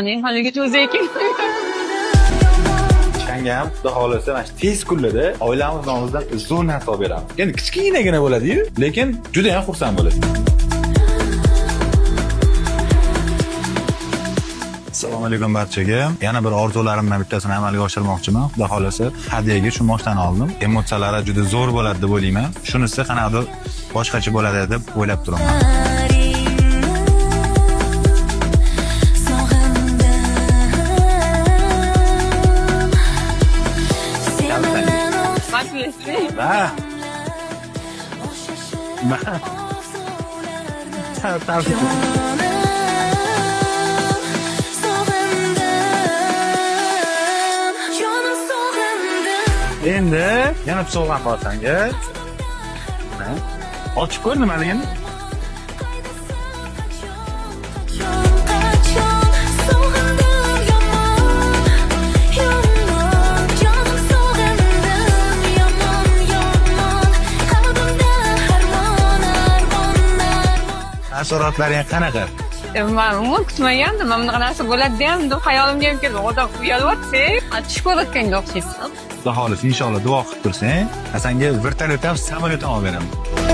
Men haligacha o'zi ekan. Shanga ham xudo xolasa mana shu tez kunlarda oilamiz nomidan zo'r narsa olib beramiz. Endi kichkinagina bo'ladi-yu, lekin juda ham xursand bo'lasiz. Assalomu alaykum barchaga. Yana bir orzularimdan bittasini amalga oshirmoqchiman. Xudo xolasa hadyaga shu moshdan oldim. Emotsiyalari juda zo'r bo'ladi deb o'ylayman. Shunisi qanaqadir boshqacha bo'ladi deb o'ylab turaman. Ha. Endi yana bir sovg'am bor senga. Ochib ko'r nimaligini. Taassurotlaring qanaqa? Men umid kutmagandim. Mana bunaqa narsa bo'ladi ham deb xayolimga ham keldi. Xudo uyalyapti. Tush ko'rayotganga o'xshaysiz. Xudo xolasa inshaalloh duo qilib tursang, senga vertolyot ham samolyot ham olib beraman.